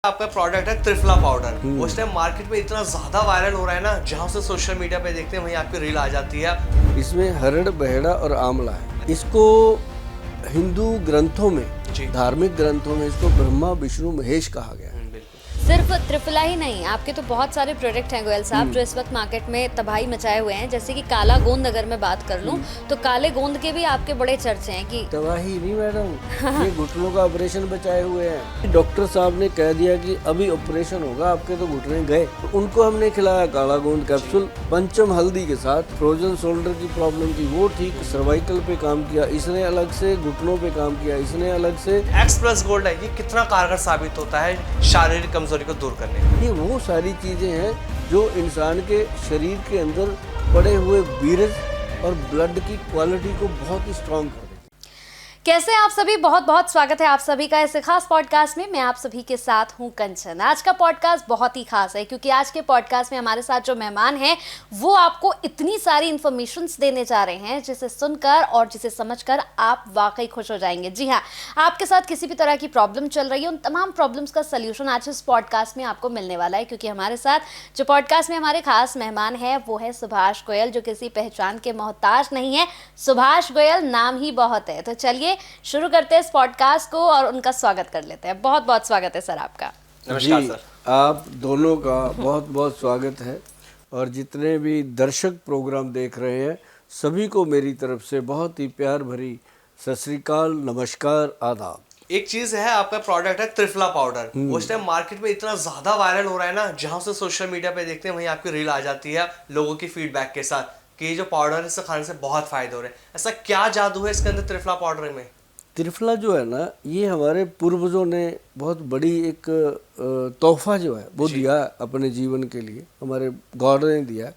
आपका प्रोडक्ट है त्रिफला पाउडर। उस टाइम मार्केट में इतना ज्यादा वायरल हो रहा है ना, जहाँ से सोशल मीडिया पे देखते हैं वहीं आपकी रील आ जाती है। इसमें हरड़ बहेड़ा और आंवला है। इसको हिंदू ग्रंथों में, धार्मिक ग्रंथों में इसको ब्रह्मा विष्णु महेश कहा गया है। सिर्फ त्रिफला ही नहीं, आपके तो बहुत सारे प्रोडक्ट हैं गोयल साहब जो इस वक्त मार्केट में तबाही मचाए हुए हैं। जैसे कि काला गोंद अगर मैं बात कर लूं तो काले गोंद के भी आपके बड़े चर्चे हैं कि तबाही नहीं मैडम, ये घुटनों का ऑपरेशन बचाए हुए हैं। डॉक्टर साहब ने कह दिया कि अभी ऑपरेशन होगा, आपके तो घुटने गए, तो उनको हमने खिलाया काला गोंद कैप्सूल पंचम हल्दी के साथ। फ्रोजन शोल्डर की प्रॉब्लम थी वो ठीक, सर्वाइकल पे काम किया इसने अलग से, घुटनों पे काम किया इसने अलग से। एक्स प्लस गोल्ड है, ये कितना कारगर साबित होता है शारीरिक कमजोरी को दूर करने में। ये वो सारी चीजें हैं जो इंसान के शरीर के अंदर पड़े हुए वीरज और ब्लड की क्वालिटी को बहुत ही स्ट्रांग कर देते हैं। कैसे आप सभी, बहुत बहुत स्वागत है आप सभी का इस खास पॉडकास्ट में। मैं आप सभी के साथ हूं कंचन। आज का पॉडकास्ट बहुत ही खास है क्योंकि आज के पॉडकास्ट में हमारे साथ जो मेहमान हैं वो आपको इतनी सारी इन्फॉर्मेशंस देने जा रहे हैं जिसे सुनकर और जिसे समझकर आप वाकई खुश हो जाएंगे। जी हाँ, आपके साथ किसी भी तरह की प्रॉब्लम चल रही है, उन तमाम प्रॉब्लम्स का सल्यूशन आज इस पॉडकास्ट में आपको मिलने वाला है। क्योंकि हमारे साथ जो पॉडकास्ट में हमारे खास मेहमान है वो है सुभाष गोयल, जो किसी पहचान के मोहताज नहीं है। सुभाष गोयल नाम ही बहुत है। तो चलिए शुरू करते हैं इस पॉडकास्ट को और उनका स्वागत कर लेते हैं। बहुत बहुत स्वागत है सर आपका। नमस्कार सर। आप दोनों का बहुत बहुत स्वागत है और जितने भी दर्शक प्रोग्राम देख रहे हैं सभी को मेरी तरफ से बहुत ही प्यार भरी सत श्री अकाल, नमस्कार, आदाब। एक चीज है, आपका प्रोडक्ट है त्रिफला पाउडर। उस टाइम मार्केट में इतना ज्यादा वायरल हो रहा है ना, जहाँ से सोशल मीडिया पे देखते हैं वहीं आपकी रील आ जाती है लोगों की फीडबैक के साथ कि ये जो पाउडर है इससे खाने से बहुत फायदे हो रहे हैं। ऐसा क्या जादू है इसके अंदर त्रिफला पाउडर में? त्रिफला जो है ना, ये हमारे पूर्वजों ने बहुत बड़ी एक तोहफा जो है वो दिया अपने जीवन के लिए, हमारे गॉड ने दिया।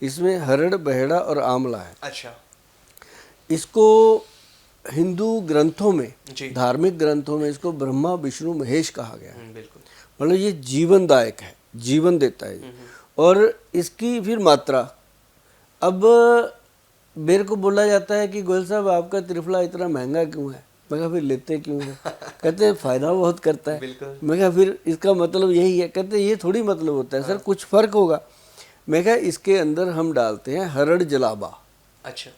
इसमें हरड़ बहेड़ा और आंवला है। अच्छा। इसको हिंदू ग्रंथों में, धार्मिक ग्रंथों में इसको ब्रह्मा विष्णु महेश कहा गया है। बिल्कुल। मतलब ये जीवनदायक है, जीवन देता है। और इसकी फिर मात्रा, अब मेरे को बोला जाता है कि गोयल साहब आपका त्रिफला इतना महंगा क्यों है? मैं कहा फिर लेते क्यों है? कहते हैं फायदा बहुत करता है। मैं कहा फिर इसका मतलब यही है? कहते हैं ये थोड़ी मतलब होता है सर, कुछ फर्क होगा। मैं कहा इसके अंदर हम डालते हैं हरड़ जलाबा। अच्छा।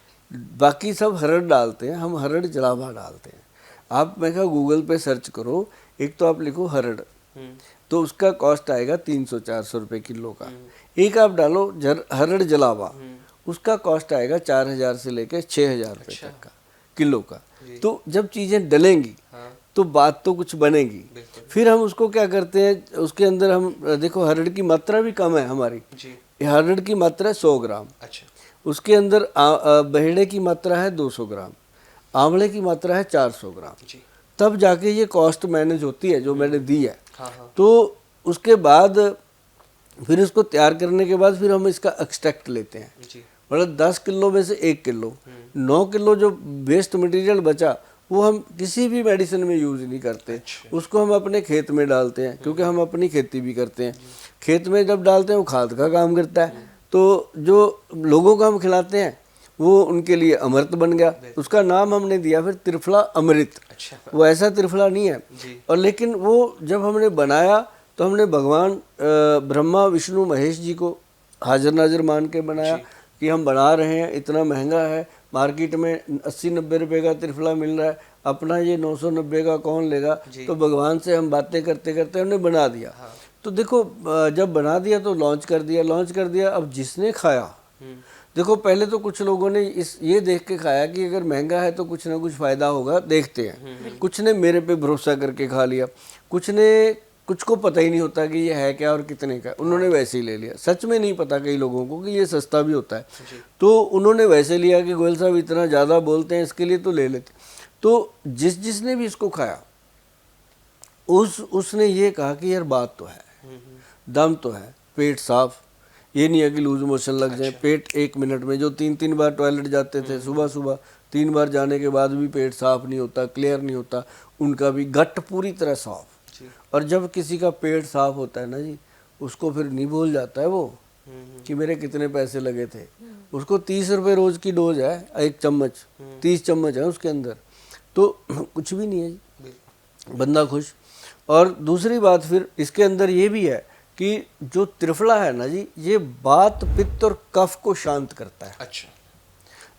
बाकी सब हरड़ डालते हैं, हम हरड़ जलाबा डालते हैं। आप, मैं कहा गूगल पे सर्च करो, एक तो आप लिखो हरड़, तो उसका कॉस्ट आएगा 300-400 रुपये किलो का। एक आप डालो हरड़ जलाबा, उसका कॉस्ट आएगा 4000 से लेकर 6000 रुपये तक का किलो का। तो जब चीज़ें डलेंगी तो बात तो कुछ बनेगी। फिर हम उसको क्या करते हैं, उसके अंदर हम देखो हरड़ की मात्रा भी कम है हमारी। हरड़ की मात्रा है 100 ग्राम। अच्छा। उसके अंदर बहेड़े की मात्रा है 200 ग्राम, आंवले की मात्रा है 400 ग्राम। तब जाके ये कॉस्ट मैनेज होती है जो मैंने दी है। तो उसके बाद फिर इसको तैयार करने के बाद फिर हम इसका एक्सट्रैक्ट लेते हैं। मतलब 10 किलो में से 1 किलो, 9 किलो जो वेस्ट मटेरियल बचा वो हम किसी भी मेडिसिन में यूज़ नहीं करते। उसको हम अपने खेत में डालते हैं क्योंकि हम अपनी खेती भी करते हैं। खेत में जब डालते हैं वो खाद का काम करता है। तो जो लोगों को हम खिलाते हैं वो उनके लिए अमृत बन गया। उसका नाम हमने दिया फिर त्रिफला अमृत। वो ऐसा त्रिफला नहीं है। और लेकिन वो जब हमने बनाया तो हमने भगवान ब्रह्मा विष्णु महेश जी को हाजिर नाजिर मान के बनाया कि हम बना रहे हैं, इतना महंगा है, मार्केट में 80-90 रुपये का त्रिफला मिल रहा है, अपना ये 990 का कौन लेगा? तो भगवान से हम बातें करते करते हमने बना दिया। तो देखो जब बना दिया तो लॉन्च कर दिया। अब जिसने खाया, देखो पहले तो कुछ लोगों ने ये देख के खाया कि अगर महंगा है तो कुछ ना कुछ फ़ायदा होगा, देखते हैं। कुछ ने मेरे पे भरोसा करके खा लिया, कुछ को पता ही नहीं होता कि ये है क्या और कितने का, उन्होंने वैसे ही ले लिया। सच में नहीं पता कई लोगों को कि ये सस्ता भी होता है, तो उन्होंने वैसे लिया कि गोयल साहब इतना ज़्यादा बोलते हैं इसके लिए तो ले लेते। तो जिसने भी इसको खाया उसने ये कहा कि यार बात तो है, दम तो है, पेट साफ, ये नहीं है कि लूज मोशन लग जाए। पेट 1 मिनट में, जो 3-3 बार टॉयलेट जाते थे सुबह 3 बार जाने के बाद भी पेट साफ नहीं होता, क्लियर नहीं होता, उनका भी गट पूरी तरह साफ। और जब किसी का पेट साफ होता है ना जी, उसको फिर नहीं भूल जाता है वो कि मेरे कितने पैसे लगे थे। उसको 30 रुपये रोज की डोज है, 1 चम्मच, 30 चम्मच है उसके अंदर, तो कुछ भी नहीं है जी, बंदा खुश। और दूसरी बात फिर इसके अंदर ये भी है कि जो त्रिफला है ना जी, ये वात पित्त और कफ को शांत करता है। अच्छा।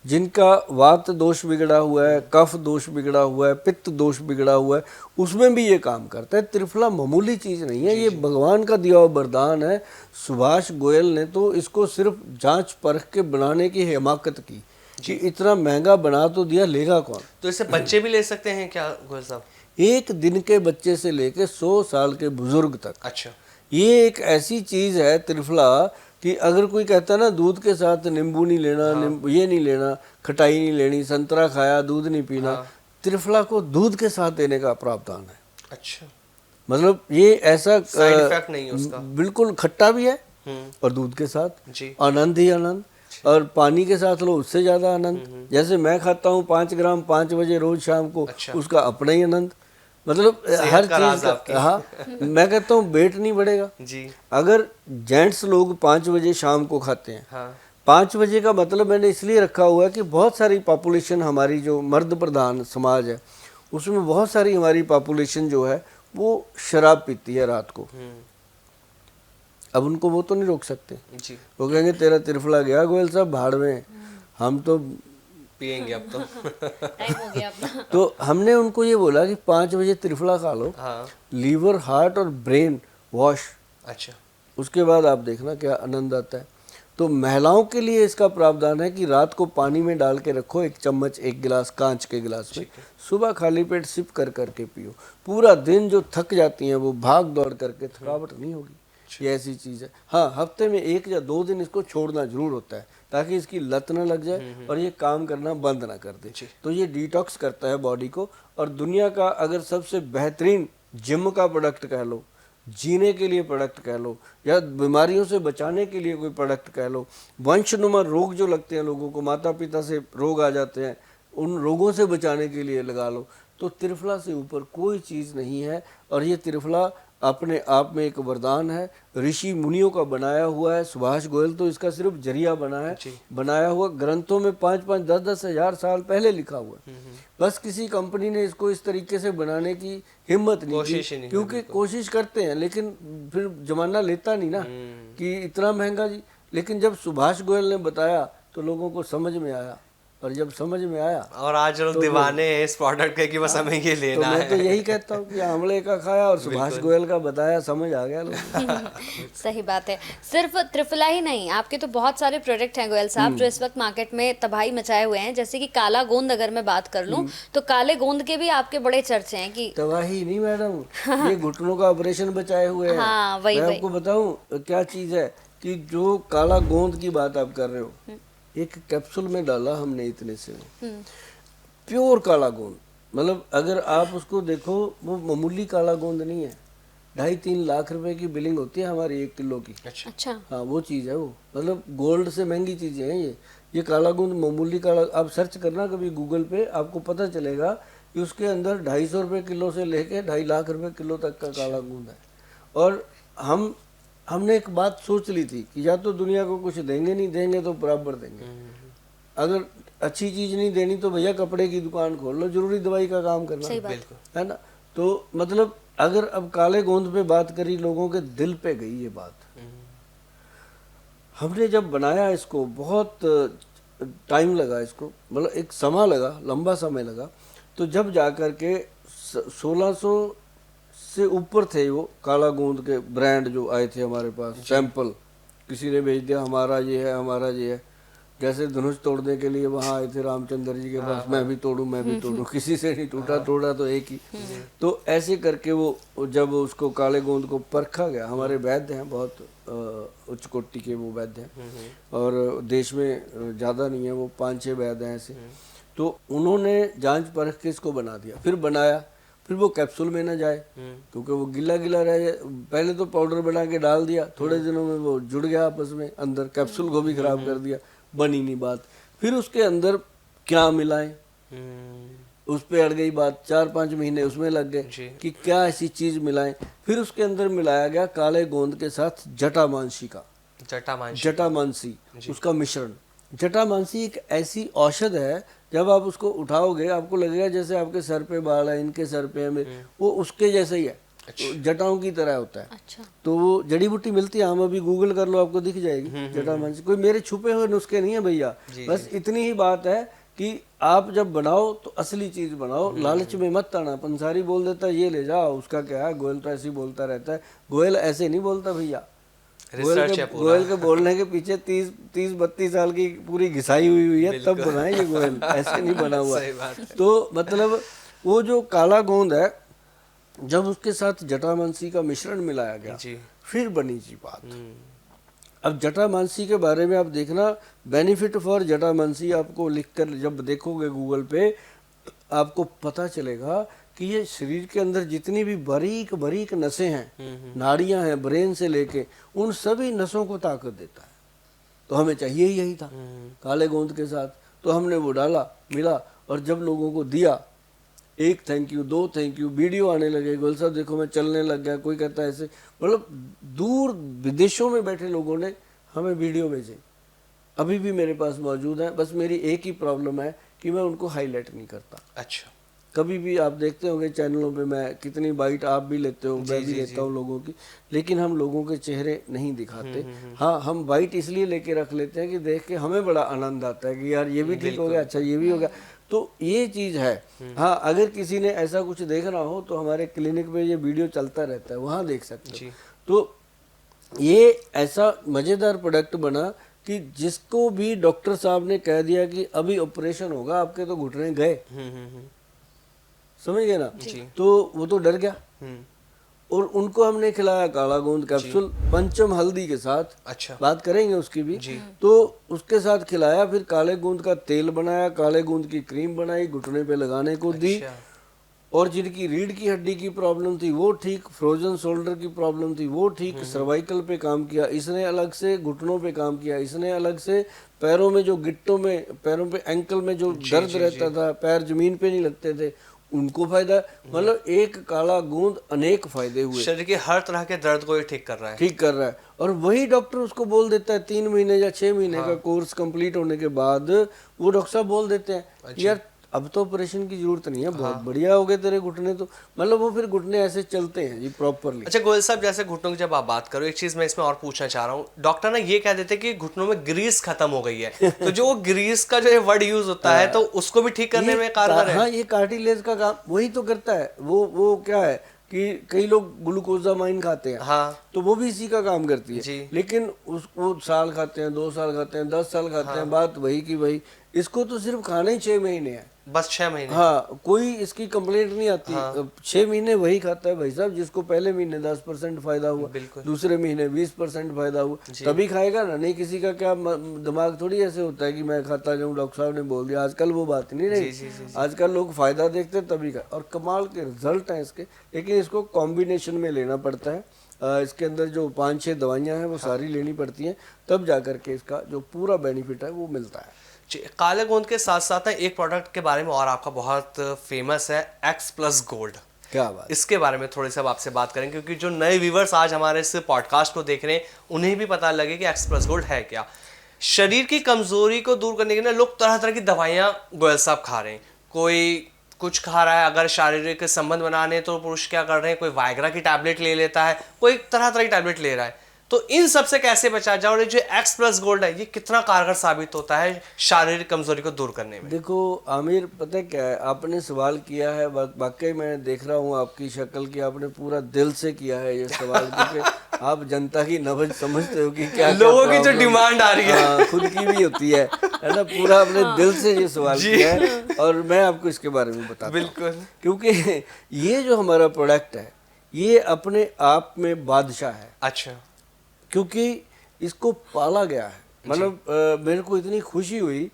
जिनका वात दोष बिगड़ा हुआ है, कफ दोष बिगड़ा हुआ है, पित्त दोष बिगड़ा हुआ है, उसमें भी ये काम करता है। त्रिफला मामूली चीज़ नहीं है, ये भगवान का दिया हुआ वरदान है। सुभाष गोयल ने तो इसको सिर्फ जांच परख के बनाने की हिमाकत की कि इतना महंगा बना तो दिया, लेगा कौन। तो इसे बच्चे भी ले सकते हैं क्या गोयल साहब? एक दिन के बच्चे से लेके 100 साल के बुजुर्ग तक। अच्छा। ये एक ऐसी चीज़ है त्रिफला कि अगर कोई कहता है ना दूध के साथ नींबू नहीं लेना, ये नहीं लेना, खटाई नहीं लेनी, संतरा खाया दूध नहीं पीना, त्रिफला को दूध के साथ देने का प्रावधान है। अच्छा। मतलब ये ऐसा साइड इफेक्ट नहीं है उसका। बिल्कुल खट्टा भी है और दूध के साथ जी। आनंद ही आनंद, और पानी के साथ लो उससे ज्यादा आनंद। जैसे मैं खाता हूँ 5 ग्राम 5 बजे रोज शाम को, अच्छा। उसका अपना ही आनंद। मतलब हर चीज का, हाँ मैं कहता हूँ वेट नहीं बढ़ेगा जी। अगर जेंट्स लोग 5 बजे शाम को खाते हैं। हाँ। 5 बजे का मतलब मैंने इसलिए रखा हुआ है कि बहुत सारी पॉपुलेशन हमारी जो मर्द प्रधान समाज है उसमें बहुत सारी हमारी पॉपुलेशन जो है वो शराब पीती है रात को। अब उनको वो तो नहीं रोक सकते जी। वो कहेंगे तेरा त्रिफला गया गोयल साहब भाड़ में, हम तो पिएंगे अब तो। टाइम हो गया अपना। तो हमने उनको ये बोला कि 5 बजे त्रिफला खा लो, हाँ। लीवर हार्ट और ब्रेन वॉश, अच्छा। उसके बाद आप देखना क्या आनंद आता है। तो महिलाओं के लिए इसका प्रावधान है कि रात को पानी में डाल के रखो 1 चम्मच 1 गिलास कांच के गिलास में, सुबह खाली पेट सिप कर करके पियो। पूरा दिन जो थक जाती हैं वो भाग दौड़ करके थकावट नहीं होगी। ये ऐसी चीज़ है। हाँ, हफ्ते में 1 या 2 दिन इसको छोड़ना जरूर होता है ताकि इसकी लत न लग जाए और ये काम करना बंद ना कर दे। तो ये डिटॉक्स करता है बॉडी को। और दुनिया का अगर सबसे बेहतरीन जिम का प्रोडक्ट कह लो, जीने के लिए प्रोडक्ट कह लो, या बीमारियों से बचाने के लिए कोई प्रोडक्ट कह लो, वंशनुमा रोग जो लगते हैं लोगों को, माता पिता से रोग आ जाते हैं, उन रोगों से बचाने के लिए लगा लो, तो त्रिफला से ऊपर कोई चीज़ नहीं है। और ये त्रिफला अपने आप में एक वरदान है, ऋषि मुनियों का बनाया हुआ है। सुभाष गोयल तो इसका सिर्फ जरिया बना है, बनाया हुआ ग्रंथों में 5-5, 10-10 हजार साल पहले लिखा हुआ है। बस किसी कंपनी ने इसको इस तरीके से बनाने की हिम्मत नहीं की, क्योंकि कोशिश करते हैं लेकिन फिर जमाना लेता नहीं ना कि इतना महंगा जी। लेकिन जब सुभाष गोयल ने बताया तो लोगों को समझ में आया, और जब समझ में आया और आज लोग दीवाने हैं इस प्रोडक्ट के कि बस हमें ये लेना है। तो मैं तो यही कहता हूँ कि आंवले का खाया और सुभाष गोयल का बताया, समझ आ गया लोग। सही बात है। सिर्फ त्रिफला ही नहीं, आपके तो बहुत सारे प्रोडक्ट हैं गोयल साहब जो इस वक्त मार्केट में तबाही मचाए हुए हैं। जैसे कि काला गोंद अगर मैं बात कर लूं तो काले गोंद के भी आपके बड़े चर्चे हैं कि तबाही नहीं मैडम, ये घुटनों का ऑपरेशन बचाए हुए हैं। हाँ, वही मैं आपको बताऊं क्या चीज है कि जो काला गोंद की बात आप कर रहे हो, एक कैप्सूल में डाला हमने इतने से, प्योर काला गोंद। मतलब अगर आप उसको देखो वो मामूली काला गोंद नहीं है, 2.5-3 लाख रुपए की बिलिंग होती है हमारी 1 किलो की। अच्छा। हाँ, वो चीज़ है वो, मतलब गोल्ड से महंगी चीज़ें हैं ये काला गोंद मामूली काला। आप सर्च करना कभी गूगल पे, आपको पता चलेगा कि उसके अंदर 250 रुपये किलो से लेके 2.5 लाख रुपए किलो तक का काला गोंद है। और हमने एक बात सोच ली थी कि या तो दुनिया को कुछ देंगे, नहीं देंगे तो बराबर देंगे। अगर अच्छी चीज नहीं देनी तो भैया कपड़े की दुकान खोल लो, जरूरी दवाई का काम करना है ना। तो मतलब अगर अब काले गोंद पे बात करी, लोगों के दिल पे गई ये बात। हमने जब बनाया इसको बहुत टाइम लगा इसको, मतलब एक समय लगा, लंबा समय लगा। तो जब जाकर के 1600 से ऊपर थे वो काला गोंद के ब्रांड जो आए थे हमारे पास, सैंपल किसी ने भेज दिया, हमारा ये है, हमारा ये है। जैसे धनुष तोड़ने के लिए वहाँ आए थे रामचंद्र जी के पास, मैं भी तोड़ूं, मैं भी तोड़ूं, किसी से नहीं टूटा, तोड़ा तो एक ही। तो ऐसे करके वो जब उसको काले गोंद को परखा गया, हमारे वैद्य हैं बहुत उच्च कोटि के वो वैद्य हैं, और देश में ज़्यादा नहीं है, वो 5-6 वैद्य हैं ऐसे। तो उन्होंने जांच परख के इसको बना दिया, फिर बनाया, फिर वो कैप्सूल में ना जाए क्योंकि वो गिला गिला रह जाए। पहले तो पाउडर बना के डाल दिया, थोड़े दिनों में वो जुड़ गया आपस में अंदर, कैप्सूल को भी खराब कर दिया, बनी नहीं बात। फिर उसके अंदर क्या मिलाएं, उस पे अड़ गई बात, 4-5 महीने उसमें लग गए कि क्या ऐसी चीज मिलाएं। फिर उसके अंदर मिलाया गया काले गोंद के साथ जटामांसी का, जटामांसी उसका मिश्रण। जटामांसी एक ऐसी औषध है, जब आप उसको उठाओगे आपको लगेगा जैसे आपके सर पे बाल है, इनके सर पे है, वो उसके जैसे ही है। तो जटाओं की तरह होता है। अच्छा। तो वो जड़ी बूटी मिलती है, हम अभी गूगल कर लो आपको दिख जाएगी जटामांसी। कोई मेरे छुपे हुए नुस्खे नहीं है भैया, बस इतनी ही बात है कि आप जब बनाओ तो असली चीज बनाओ, लालच में मत आना। पंसारी बोल देता है ये ले जाओ, उसका क्या है, गोयल तो ऐसे ही बोलता रहता है। गोयल ऐसे नहीं बोलता भैया, गोयल के बोलने के पीछे 30-32 साल की पूरी घिसाई हुई है, तब बनाएंगे गोयल, ऐसे नहीं बना हुआ। तो मतलब वो जो काला गोंद है, जब उसके साथ जटामांसी का मिश्रण मिलाया गया फिर बनी जी बात। अब जटामांसी के बारे में आप देखना, बेनिफिट फॉर जटामांसी आपको लिखकर जब देखोगे गूगल पे, आपको पता चलेगा कि ये शरीर के अंदर जितनी भी बारीक बारीक नसें हैं, नाड़ियां हैं, ब्रेन से लेके उन सभी नसों को ताकत देता है। तो हमें चाहिए ही यही था काले गोंद के साथ, तो हमने वो डाला, मिला, और जब लोगों को दिया, 1 thank you, 2 thank you, video आने लगे, गोयल साहब देखो मैं चलने लग गया, कोई कहता है ऐसे, मतलब दूर विदेशों में बैठे लोगों ने हमें वीडियो भेजे, अभी भी मेरे पास मौजूद है। बस मेरी एक ही प्रॉब्लम है कि मैं उनको हाईलाइट नहीं करता। अच्छा। कभी भी आप देखते होंगे चैनलों पे मैं कितनी बाइट आप भी लेते हो, मैं भी लेता हूँ लोगों की, लेकिन हम लोगों के चेहरे नहीं दिखाते। हाँ, हम बाइट इसलिए लेके रख लेते हैं कि देख के हमें बड़ा आनंद आता है कि यार ये भी ठीक हो गया, अच्छा ये भी हो गया। तो ये चीज़ है। हाँ, अगर किसी ने ऐसा कुछ देखना हो तो हमारे क्लिनिक में ये वीडियो चलता रहता है, वहाँ देख सकते हो। तो ये ऐसा मज़ेदार प्रोडक्ट बना कि जिसको भी डॉक्टर साहब ने कह दिया कि अभी ऑपरेशन होगा, आपके तो घुटने गए, समझ गए ना, तो वो तो डर गया। और उनको हमने खिलाया काला गोंद कैप्सूल पंचम हल्दी के साथ। अच्छा, बात करेंगे उसकी भी। तो उसके साथ खिलाया, फिर काले गोंद का तेल बनाया, काले गोंद की क्रीम बनाई, घुटने पे लगाने को दी। और जिनकी रीढ़ की हड्डी की प्रॉब्लम थी वो ठीक, फ्रोजन शोल्डर की प्रॉब्लम थी वो ठीक, सर्वाइकल पे काम किया इसने अलग से, घुटनों पे काम किया इसने अलग से, पैरों में जो गिट्टों में, पैरों पे एंकल में जो दर्द रहता था, पैर जमीन पे नहीं लगते थे, उनको फायदा। मतलब एक काला गोंद अनेक फायदे हुए, शरीर के हर तरह के दर्द को ये ठीक कर रहा है, ठीक कर रहा है। और वही डॉक्टर उसको बोल देता है 3 महीने या 6 महीने का कोर्स कंप्लीट होने के बाद, वो डॉक्टर साहब बोल देते हैं यार अब तो ऑपरेशन की जरूरत नहीं है, बहुत बढ़िया हो गए तेरे घुटने। तो मतलब वो फिर घुटने ऐसे चलते हैं जी प्रॉपरली। अच्छा गोयल साहब, जैसे घुटनों की जब आप बात करो, एक चीज मैं इसमें और पूछना चाह रहा हूँ, डॉक्टर ना ये कह देते हैं कि घुटनों में ग्रीस खत्म हो गई है, तो जो ग्रीस का जो वर्ड यूज होता है, तो उसको भी ठीक करने में कारगर है। हाँ, ये कार्टिलेज का काम वही तो करता है। वो क्या है कि कई लोग ग्लूकोजामाइन खाते हैं, हाँ, तो वो भी इसी का काम करती है। लेकिन वो साल खाते हैं, 2 साल खाते हैं, 10 साल खाते हैं, बात वही की वही। इसको तो सिर्फ खाने ही 6 महीने है, बस 6 महीने। हाँ, कोई इसकी कंप्लेंट नहीं आती। 6 महीने वही खाता है भाई साहब जिसको पहले महीने 10% फायदा हुआ, दूसरे महीने 20% फायदा हुआ, तभी खाएगा ना। नहीं किसी का क्या दिमाग थोड़ी ऐसे होता है कि मैं खाता जाऊँ, डॉक्टर साहब ने बोल दिया। आजकल वो बात नहीं रही, आजकल लोग फायदा देखते तभी खा, और कमाल के रिजल्ट हैं इसके। लेकिन इसको कॉम्बिनेशन में लेना पड़ता है। इसके अंदर जो 5-6 दवाइयाँ हैं वो सारी लेनी पड़ती हैं, तब जा करके इसका जो पूरा बेनिफिट है वो मिलता है। काले गोंद के साथ साथ एक प्रोडक्ट के बारे में और आपका बहुत फेमस है, X+ गोल्ड। क्या बात, इसके बारे में थोड़ी सी आपसे बात करें, क्योंकि जो नए व्यूवर्स आज हमारे इस पॉडकास्ट को देख रहे हैं उन्हें भी पता लगे कि X+ गोल्ड है क्या। शरीर की कमजोरी को दूर करने के लिए लोग तरह तरह की दवाइयाँ गोयल साहब खा रहे हैं। कोई कुछ खा रहा है, अगर शारीरिक संबंध बनाने तो पुरुष क्या कर रहे हैं, कोई वाइग्रा की टैबलेट ले लेता है, कोई तरह तरह की टैबलेट ले रहा है। तो इन सब से कैसे बचा जाए, और जो X+ गोल्ड है ये कितना कारगर साबित होता है शारीरिक कमजोरी को दूर करने में? देखो आमिर, पता है क्या है, आपने सवाल किया है, वाकई मैं देख रहा हूँ आपकी शक्ल की, आपने पूरा दिल से किया है ये सवाल, क्योंकि आप जनता की नब्ज समझते हो कि क्या लोगों की जो डिमांड आ रही है खुद की भी होती है ना। पूरा अपने दिल से ये सवाल किया है, और मैं आपको इसके बारे में बताता हूँ। बिल्कुल, क्योंकि ये जो हमारा प्रोडक्ट है ये अपने आप में बादशाह है। अच्छा, क्योंकि इसको पाला गया है। मतलब मेरे को इतनी खुशी हुई,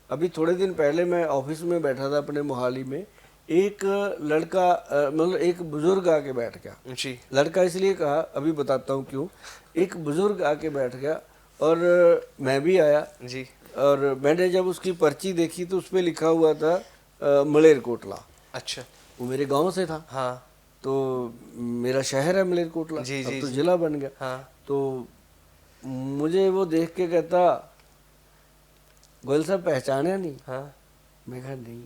अभी थोड़े दिन पहले मैं ऑफिस में बैठा था अपने मोहाली में, एक लड़का मतलब एक बुजुर्ग आके बैठ गया जी। लड़का इसलिए कहा, अभी बताता हूँ क्यों। एक बुजुर्ग आके बैठ गया और मैं भी आया जी। और मैंने जब उसकी पर्ची देखी तो उस पर लिखा हुआ था मलेरकोटला। अच्छा, वो मेरे गांव से था। हाँ, तो मेरा शहर है मलेरकोटला, अब तो जिला बन गया। हाँ, तो मुझे वो देख के कहता, गोयल साहब पहचाना नहीं? हाँ, मैं कहा नहीं।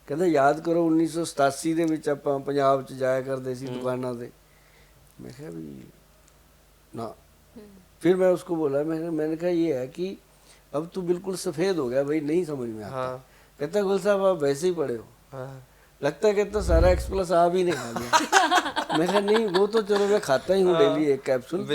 कहता याद करो 1987 ਦੇ ਵਿੱਚ ਆਪਾਂ ਪੰਜਾਬ 'ਚ ਜਾਇਆ ਕਰਦੇ ਸੀ ਦੁਕਾਨਾਂ ਤੇ, मैं कहा भी ना। फिर मैं उसको बोला, मैंने कहा ये है कि अब तू बिल्कुल सफ़ेद हो गया भाई, नहीं समझ में आता। हाँ। कहता गुल साहब आप वैसे ही पड़े हो, हाँ। लगता है कहता सारा एक्सप्रेस आप ही नहीं खा गया। मैं कहा नहीं वो तो चलो मैं खाता ही हूँ डेली एक कैप्सूल,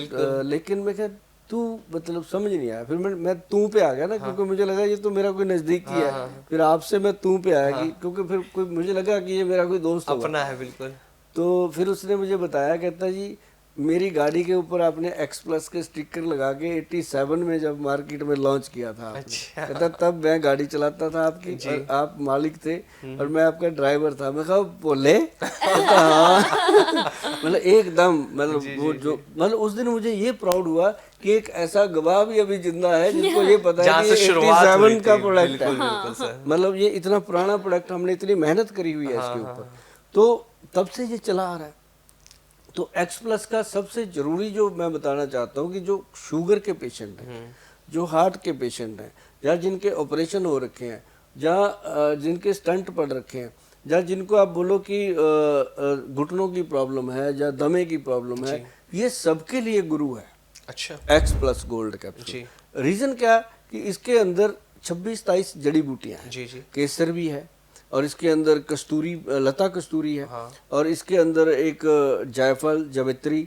लेकिन मैं कहा तू मतलब समझ नहीं आया। फिर मैं तू पे आ गया ना, क्योंकि मुझे लगा ये तो मेरा कोई नज़दीकी है। फिर आपसे मैं तू पे आया कि क्योंकि फिर कोई मुझे लगा कि ये मेरा कोई दोस्त होगा, अपना है बिल्कुल। तो फिर उसने मुझे बताया, कहता जी मेरी गाड़ी के ऊपर आपने एक्स प्लस के स्टिकर लगा के 87 में जब मार्केट में लॉन्च किया था आपने। अच्छा। कहता तब मैं गाड़ी चलाता था आपकी और आप मालिक थे और मैं आपका ड्राइवर था। मैं कहा बोले हाँ। मतलब एकदम मतलब वो जो मतलब उस दिन मुझे ये प्राउड हुआ कि एक ऐसा गवाह भी अभी जिंदा है जिसको ये पता है कि ये 87 का प्रोडक्ट है। मतलब ये इतना पुराना प्रोडक्ट, हमने इतनी मेहनत करी हुई है इसके ऊपर, तो तब से ये चला आ रहा है। तो एक्स प्लस का सबसे जरूरी जो मैं बताना चाहता हूँ कि जो शुगर के पेशेंट हैं, जो हार्ट के पेशेंट हैं, या जिनके ऑपरेशन हो रखे हैं, जहाँ जिनके स्टंट पड़ रखे हैं, या जिनको आप बोलो कि घुटनों की प्रॉब्लम है या दमे की प्रॉब्लम है, ये सबके लिए गुरु है। अच्छा। X plus gold capsule. Reason क्या कि इसके अंदर 26-27 जड़ी बूटियां हैं। जी जी। केसर भी है और इसके अंदर कस्तूरी, लता कस्तूरी है। हाँ। और इसके अंदर एक जायफल, जवित्री,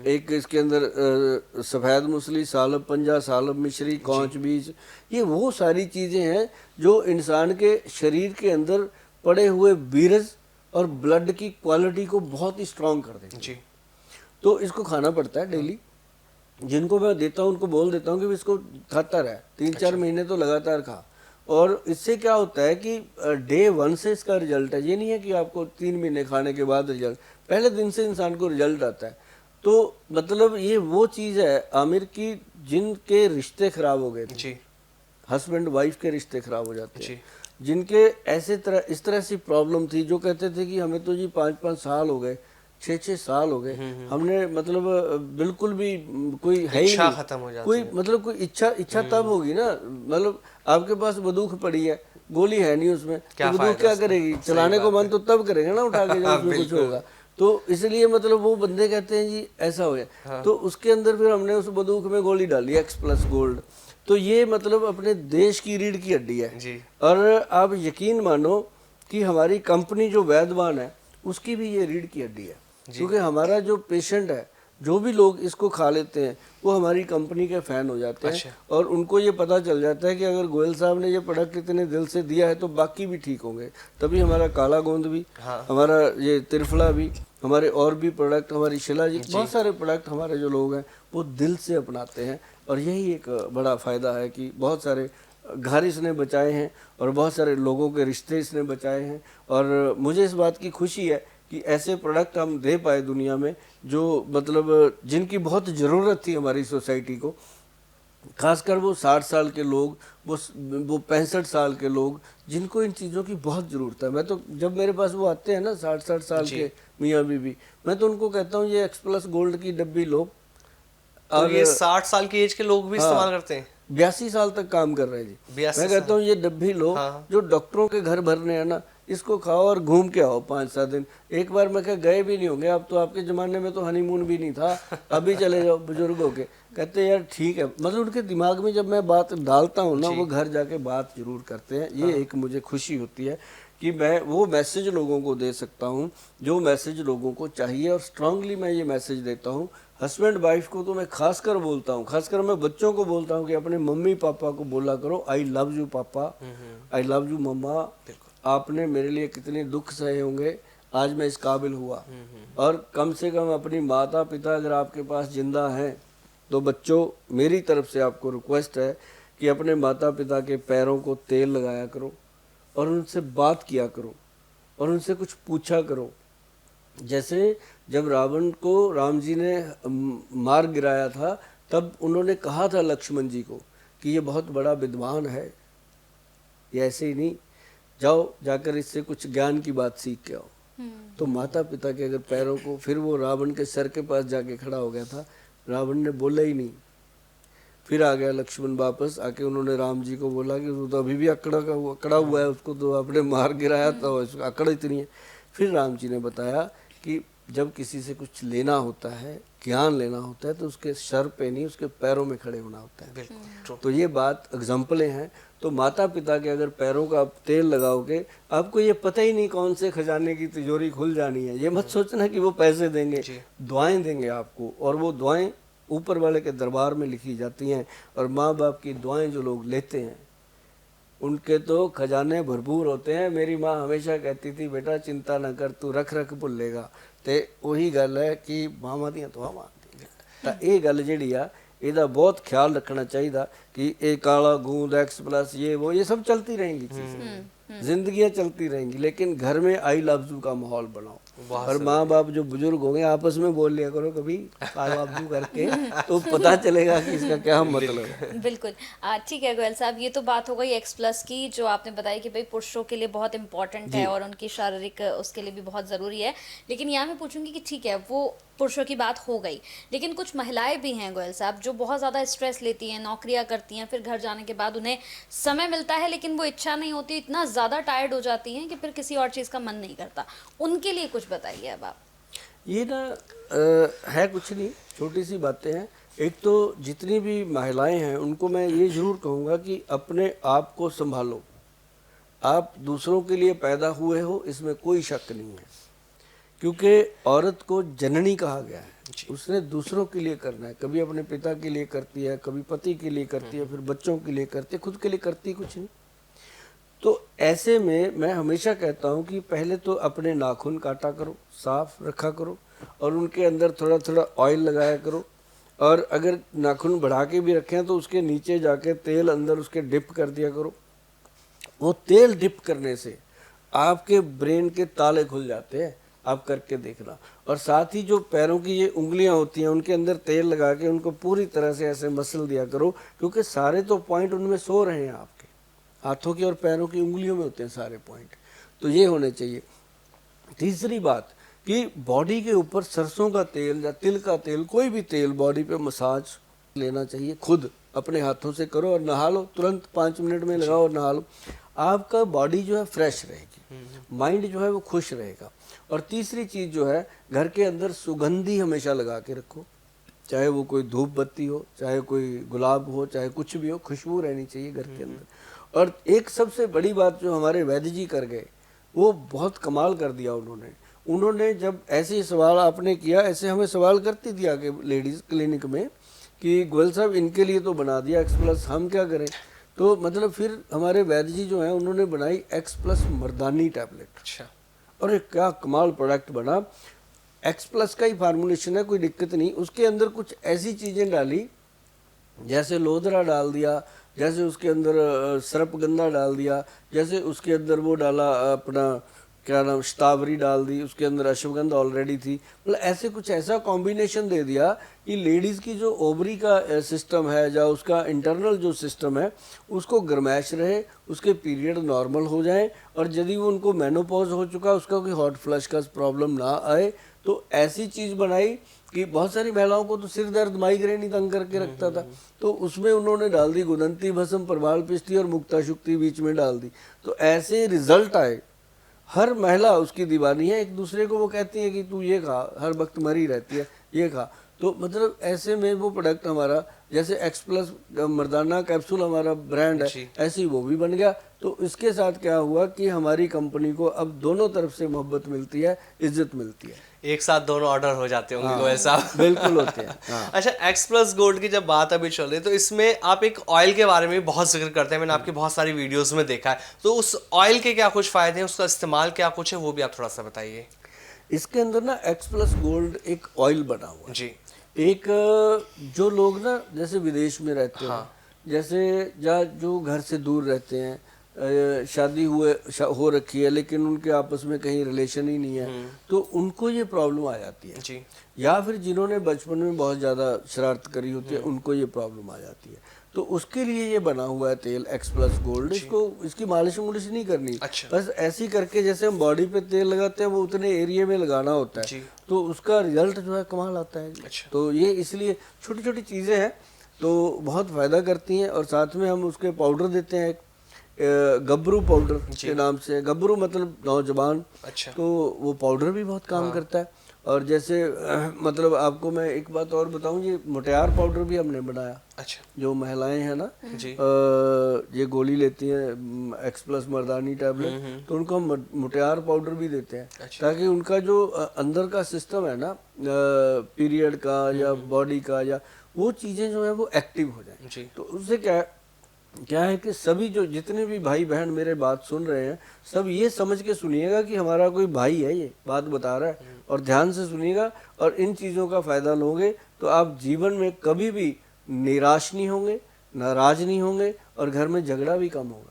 एक इसके अंदर सफ़ेद मूसली, सालब पंजा, सालब मिश्री, कौच बीज, ये वो सारी चीज़ें हैं जो इंसान के शरीर के अंदर पड़े हुए वीरज और ब्लड की क्वालिटी को बहुत ही स्ट्रॉन्ग कर देते हैं। जी। तो इसको खाना पड़ता है डेली। जिनको मैं देता हूँ उनको बोल देता हूँ कि इसको खाता रहे 3-4 महीने तो लगातार खा। और इससे क्या होता है कि डे 1 से इसका रिजल्ट है। ये नहीं है कि आपको 3 महीने खाने के बाद रिजल्ट, पहले दिन से इंसान को रिजल्ट आता है। तो मतलब ये वो चीज़ है आमिर की जिनके रिश्ते खराब हो गए थे, हस्बैंड वाइफ के रिश्ते खराब हो जाते हैं, जिनके इस तरह सी प्रॉब्लम थी, जो कहते थे कि हमें तो जी 5-5 साल हो गए, 6-6 साल हो गए, हमने मतलब बिल्कुल भी कोई है ही नहीं, खत्म हो जाती कोई मतलब कोई इच्छा तब होगी ना, मतलब आपके पास बंदूक पड़ी है, गोली है नहीं उसमें, तो बंदूक क्या करेगी, चलाने को मन तो तब करेगा ना उठा के जब उसमें कुछ होगा। तो इसलिए मतलब वो बंदे कहते हैं जी ऐसा हो गया। तो उसके अंदर फिर हमने उस बंदूक में गोली डाली एक्स प्लस गोल्ड। तो ये मतलब अपने देश की रीढ़ की हड्डी है जी। और आप यकीन मानो कि हमारी कंपनी जो वैद्यवान है उसकी भी ये रीढ़ की हड्डी है, क्योंकि हमारा जो पेशेंट है, जो भी लोग इसको खा लेते हैं वो हमारी कंपनी के फ़ैन हो जाते हैं। अच्छा। और उनको ये पता चल जाता है कि अगर गोयल साहब ने ये प्रोडक्ट इतने दिल से दिया है तो बाकी भी ठीक होंगे। तभी हमारा काला गोंद भी, हमारा ये त्रिफला भी, हमारे और भी प्रोडक्ट, हमारी शिलाजीत, बहुत सारे प्रोडक्ट हमारे जो लोग हैं वो दिल से अपनाते हैं। और यही एक बड़ा फ़ायदा है कि बहुत सारे घर इसने बचाए हैं और बहुत सारे लोगों के रिश्ते इसने बचाए हैं। और मुझे इस बात की खुशी है कि ऐसे प्रोडक्ट हम दे पाए दुनिया में जो मतलब जिनकी बहुत ज़रूरत थी हमारी सोसाइटी को, खासकर वो 60 साल के लोग, वो 65 साल के लोग, जिनको इन चीज़ों की बहुत ज़रूरत है। मैं तो जब मेरे पास वो आते हैं ना 60 साल के मियाँ बीबी, मैं तो उनको कहता हूँ ये एक्स प्लस गोल्ड की डब्बी लो। तो ये 60 साल की एज के लोग भी इस्तेमाल करते हैं? 82 साल तक काम कर रहे हैं जी। मैं कहता हूँ ये डब्बी लो। जो डॉक्टरों के घर भरने हैं ना, इसको खाओ और घूम के आओ 5-7 दिन। एक बार मैं कहा गए भी नहीं होंगे, अब तो आपके ज़माने में तो हनीमून भी नहीं था, अभी चले जाओ बुजुर्ग होके। कहते यार ठीक है, मतलब उनके दिमाग में जब मैं बात डालता हूँ ना, वो घर जाके बात जरूर करते हैं। ये एक मुझे खुशी होती है कि मैं वो मैसेज लोगों को दे सकता हूँ जो मैसेज लोगों को चाहिए। और स्ट्रांगली मैं ये मैसेज देता हूँ हस्बैंड वाइफ को, तो मैं खासकर बोलता हूँ, खासकर मैं बच्चों को बोलता हूँ कि अपने मम्मी पापा को बोला करो आई लव यू पापा, आई लव यू मम्मा, आपने मेरे लिए कितने दुख सहे होंगे, आज मैं इस काबिल हुआ। और कम से कम अपनी माता पिता अगर आपके पास जिंदा हैं तो बच्चों मेरी तरफ से आपको रिक्वेस्ट है कि अपने माता पिता के पैरों को तेल लगाया करो और उनसे बात किया करो और उनसे कुछ पूछा करो। जैसे जब रावण को राम जी ने मार गिराया था, तब उन्होंने कहा था लक्ष्मण जी को कि ये बहुत बड़ा विद्वान है, ये ऐसे ही नहीं, जाओ जाकर इससे कुछ ज्ञान की बात सीख के आओ। तो माता पिता के अगर पैरों को, फिर वो रावण के सर के पास जाके खड़ा हो गया था, रावण ने बोला ही नहीं, फिर आ गया लक्ष्मण वापस आके, उन्होंने राम जी को बोला कि वो तो अभी भी अकड़ा हुआ है, उसको तो आपने मार गिराया था, अकड़ इतनी है। फिर राम जी ने बताया कि जब किसी से कुछ लेना होता है, ज्ञान लेना होता है, तो उसके सर पे नहीं उसके पैरों में खड़े होना होता है। बिल्कुल। तो ये बात एग्जाम्पलें हैं। तो माता पिता के अगर पैरों का आप तेल लगाओगे, आपको ये पता ही नहीं कौन से खजाने की तिजोरी खुल जानी है। ये मत सोचना कि वो पैसे देंगे, दुआएं देंगे आपको, और वो दुआएं ऊपर वाले के दरबार में लिखी जाती हैं। और माँ बाप की दुआएं जो लोग लेते हैं उनके तो खजाने भरपूर होते हैं। मेरी माँ हमेशा कहती थी, बेटा चिंता न कर, तू रख रख भुल्लेगा। ते वही गल है कि मामा ਦੀਆਂ ਦੁਆਵਾਂ ਮਾਰਦੀ ਤਾਂ ਇਹ ਗੱਲ ਜਿਹੜੀ ਆ ਇਹਦਾ बहुत ख्याल रखना चाहिए कि ये काला गूंद X+ ये सब चलती रहेंगी चीज़ें, जिंदगियाँ चलती रहेंगी, लेकिन घर में आई लव यू का माहौल बनाओ। और माँ बाप जो बुजुर्ग होंगे आपस में बोल लिया करो कभी आई लव यू करके, तो पता चलेगा कि इसका क्या मतलब है। बिल्कुल। ठीक है गोयल साहब, ये तो बात हो गई X+ की, जो आपने बताया कि भाई पुरुषों के लिए बहुत इंपॉर्टेंट है और उनकी शारीरिक उसके लिए भी बहुत ज़रूरी है। लेकिन यहाँ मैं पूछूंगी कि ठीक है, वो पुरुषों की बात हो गई, लेकिन कुछ महिलाएं भी हैं गोयल साहब जो बहुत ज़्यादा स्ट्रेस लेती हैं, नौकरियां करती हैं, फिर घर जाने के बाद उन्हें समय मिलता है लेकिन वो इच्छा नहीं होती, इतना ज़्यादा टायर्ड हो जाती हैं कि फिर किसी और चीज़ का मन नहीं करता। उनके लिए कुछ बताइए अब आप। ये ना है कुछ नहीं, छोटी सी बातें हैं। एक तो जितनी भी महिलाएं हैं उनको मैं ये ज़रूर कहूँगा कि अपने आप को संभालो। आप दूसरों के लिए पैदा हुए हो, इसमें कोई शक नहीं है, क्योंकि औरत को जननी कहा गया है। उसने दूसरों के लिए करना है, कभी अपने पिता के लिए करती है, कभी पति के लिए करती है, फिर बच्चों के लिए करती है, खुद के लिए करती कुछ नहीं। तो ऐसे में मैं हमेशा कहता हूँ कि पहले तो अपने नाखून काटा करो, साफ रखा करो, और उनके अंदर थोड़ा थोड़ा ऑयल लगाया करो। और अगर नाखून बढ़ा के भी रखें तो उसके नीचे जाके तेल अंदर उसके डिप कर दिया करो। वो तेल डिप करने से आपके ब्रेन के ताले खुल जाते हैं, आप करके देखना। और साथ ही जो पैरों की ये उंगलियां होती हैं उनके अंदर तेल लगा के उनको पूरी तरह से ऐसे मसल दिया करो, क्योंकि सारे तो पॉइंट उनमें सो रहे हैं, आपके हाथों की और पैरों की उंगलियों में होते हैं सारे पॉइंट। तो ये होने चाहिए। तीसरी बात कि बॉडी के ऊपर सरसों का तेल या तिल का तेल, कोई भी तेल बॉडी पे मसाज लेना चाहिए। खुद अपने हाथों से करो और नहा लो, तुरंत 5 मिनट में लगाओ और नहा लो। आपका बॉडी जो है फ्रेश रहेगी, माइंड जो है वो खुश रहेगा। और तीसरी चीज़ जो है, घर के अंदर सुगंधी हमेशा लगा के रखो, चाहे वो कोई धूप बत्ती हो, चाहे कोई गुलाब हो, चाहे कुछ भी हो, खुशबू रहनी चाहिए घर के अंदर। और एक सबसे बड़ी बात जो हमारे वैद्य जी कर गए, वो बहुत कमाल कर दिया उन्होंने जब ऐसे सवाल आपने किया, ऐसे हमें सवाल करती थी आगे लेडीज़ क्लिनिक में कि गोयल साहब इनके लिए तो बना दिया X+, हम क्या करें। तो मतलब फिर हमारे वैद्य जी जो हैं उन्होंने बनाई X+ मर्दानी टैबलेट। अच्छा। और एक क्या कमाल प्रोडक्ट बना। X+ का ही फार्मूलेशन है, कोई दिक्कत नहीं। उसके अंदर कुछ ऐसी चीज़ें डाली, जैसे लोदरा डाल दिया, जैसे उसके अंदर सरपगंधा डाल दिया, जैसे उसके अंदर वो डाला अपना क्या नाम शतावरी डाल दी, उसके अंदर अश्वगंधा ऑलरेडी थी। मतलब ऐसे कुछ ऐसा कॉम्बिनेशन दे दिया कि लेडीज़ की जो ओवरी का सिस्टम है या उसका इंटरनल जो सिस्टम है उसको गर्माइश रहे, उसके पीरियड नॉर्मल हो जाएं, और यदि वो उनको मेनोपॉज हो चुका उसका कोई हॉट फ्लश का प्रॉब्लम ना आए। तो ऐसी चीज़ बनाई कि बहुत सारी महिलाओं को तो सिर दर्द माइग्रेन ही तंग करके रखता था, तो उसमें उन्होंने डाल दी गुदंती भस्म, प्रवाल पिष्टी और मुक्ता शुक्ति बीच में डाल दी। तो ऐसे रिजल्ट आए। हर महिला उसकी दीवानी है, एक दूसरे को वो कहती है कि तू ये खा, हर वक्त मरी रहती है ये खा। तो मतलब ऐसे में वो प्रोडक्ट हमारा, जैसे X+ मर्दाना कैप्सूल हमारा ब्रांड है, ऐसे ही वो भी बन गया। तो इसके साथ क्या हुआ कि हमारी कंपनी को अब दोनों तरफ से मोहब्बत मिलती है, इज्जत मिलती है। एक साथ दोनों ऑर्डर हो जाते होंगे गोयल साहब। बिल्कुल होते हैं। हाँ। अच्छा, X+ गोल्ड की जब बात अभी चल रही है तो इसमें आप एक ऑयल के बारे में बहुत जिक्र करते हैं, मैंने आपकी बहुत सारी वीडियोस में देखा है। तो उस ऑयल के क्या कुछ फायदे हैं, उसका इस्तेमाल क्या कुछ है, वो भी आप थोड़ा सा बताइए। इसके अंदर ना X+ गोल्ड एक ऑयल बना हुआ है जी। एक जो लोग ना जैसे विदेश में रहते हैं, जैसे या जो घर से दूर रहते हैं, शादी हो रखी है लेकिन उनके आपस में कहीं रिलेशन ही नहीं है, तो उनको ये प्रॉब्लम आ जाती है जी। या फिर जिन्होंने बचपन में बहुत ज़्यादा शरारत करी होती है उनको ये प्रॉब्लम आ जाती है। तो उसके लिए ये बना हुआ है तेल X+ गोल्ड। इसकी मालिश मुलिश नहीं करनी। अच्छा। बस ऐसी करके जैसे हम बॉडी पे तेल लगाते हैं वो उतने एरिया में लगाना होता है, तो उसका रिजल्ट जो है कमाल आता है। अच्छा। तो ये इसलिए छोटी छोटी चीज़ें हैं तो बहुत फ़ायदा करती हैं। और साथ में हम उसके पाउडर देते हैं, गबरू पाउडर के नाम से। गबरू मतलब नौजवान। अच्छा। तो वो पाउडर भी बहुत काम करता है। और जैसे मतलब आपको मैं एक बात और बताऊं, ये मुटियार पाउडर भी हमने बनाया। अच्छा जो महिलाएं हैं ना, जी ये गोली लेती हैं एक्स प्लस मर्दानी टैबलेट, तो उनको हम मुटियार पाउडर भी देते हैं, अच्छा। ताकि उनका जो अंदर का सिस्टम है ना, पीरियड का या बॉडी का, या वो चीज़ें जो है वो एक्टिव हो जाए। जी तो उससे क्या है कि सभी जो जितने भी भाई बहन मेरे बात सुन रहे हैं, सब ये समझ के सुनिएगा कि हमारा कोई भाई है, ये बात बता रहा है, और ध्यान से सुनिएगा और इन चीज़ों का फ़ायदा लोगे तो आप जीवन में कभी भी निराश नहीं होंगे, नाराज नहीं होंगे, और घर में झगड़ा भी कम होगा,